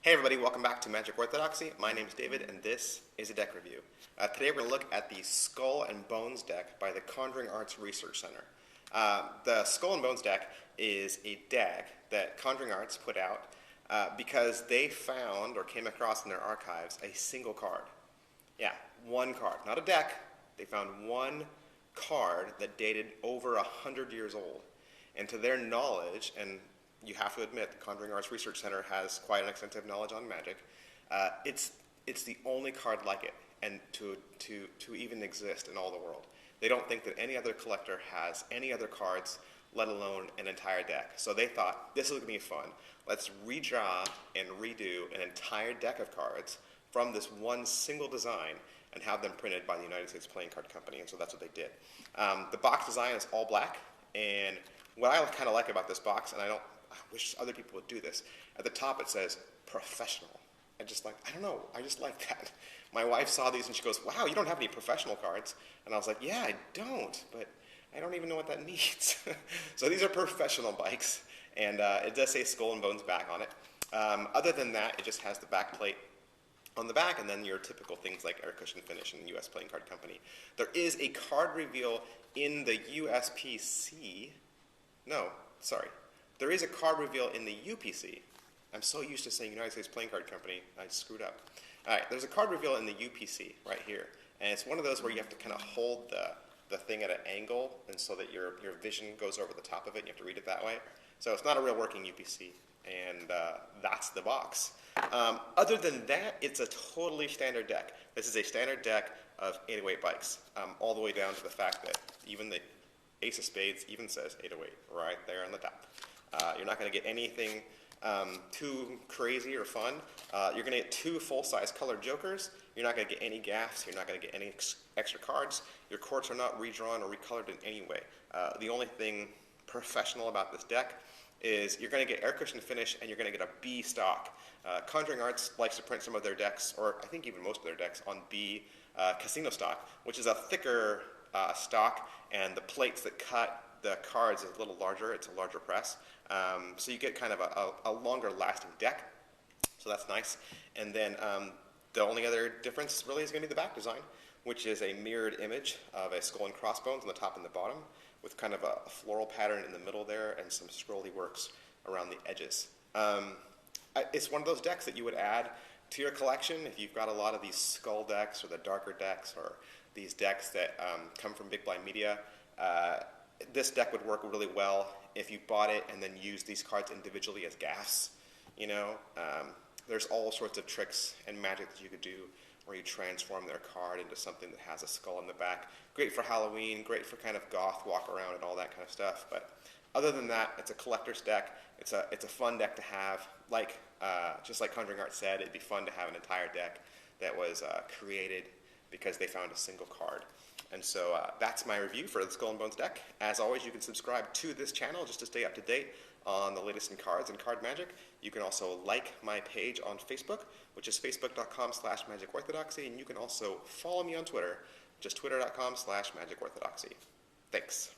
Hey everybody, welcome back to Magic Orthodoxy. My name is David and this is a deck review. Today we're going to look at the Skull and Bones deck by the Conjuring Arts Research Center. The Skull and Bones deck is a deck that Conjuring Arts put out because they found or came across in their archives a single card. Yeah, one card, not a deck. They found one card that dated over 100 years old. And to their knowledge, and you have to admit, the Conjuring Arts Research Center has quite an extensive knowledge on magic. It's the only card like it, and to even exist in all the world. They don't think that any other collector has any other cards, let alone an entire deck. So they thought, this is going to be fun. Let's redraw and redo an entire deck of cards from this one single design and have them printed by the United States Playing Card Company, and so that's what they did. The box design is all black, and what I kind of like about this box, and I wish other people would do this. At the top it says professional. I don't know, I just like that. My wife saw these and she goes, wow, you don't have any professional cards. And I was like, yeah, I don't, but I don't even know what that means. So these are professional bikes, and it does say Skull and Bones back on it. Other than that, it just has the back plate on the back, and then your typical things like air cushion finish and US Playing Card Company. There is a card reveal in the USPC. No, sorry. There is a card reveal in the UPC. I'm so used to saying United States Playing Card Company, I screwed up. All right, there's a card reveal in the UPC right here. And it's one of those where you have to kind of hold the thing at an angle, and so that your vision goes over the top of it, and you have to read it that way. So it's not a real working UPC, and that's the box. Other than that, it's a totally standard deck. This is a standard deck of 808 bikes, all the way down to the fact that even the Ace of Spades even says 808 right there on the top. You're not going to get anything too crazy or fun. You're going to get two full-size colored jokers. You're not going to get any gaffs. You're not going to get any extra cards. Your courts are not redrawn or recolored in any way. The only thing professional about this deck is you're going to get air cushion finish, and you're going to get a B stock. Conjuring Arts likes to print some of their decks, or I think even most of their decks, on B casino stock, which is a thicker stock, and the plates that cut the cards is a little larger. It's a larger press. So you get kind of a longer lasting deck. So that's nice. And then the only other difference really is going to be the back design, which is a mirrored image of a skull and crossbones on the top and the bottom, with kind of a floral pattern in the middle there and some scrolly works around the edges. It's one of those decks that you would add to your collection if you've got a lot of these skull decks or the darker decks or these decks that come from Big Blind Media. This deck would work really well if you bought it and then used these cards individually as gaffs. You know, there's all sorts of tricks and magic that you could do where you transform their card into something that has a skull in the back. Great for Halloween, great for kind of goth walk around and all that kind of stuff. But other than that, it's a collector's deck. It's a fun deck to have. Like just like Conjuring Arts said, it'd be fun to have an entire deck that was created because they found a single card. And so that's my review for the Skull and Bones deck. As always, you can subscribe to this channel just to stay up to date on the latest in cards and card magic. You can also like my page on Facebook, which is facebook.com/magicorthodoxy, and you can also follow me on Twitter, just twitter.com/magicorthodoxy. Thanks.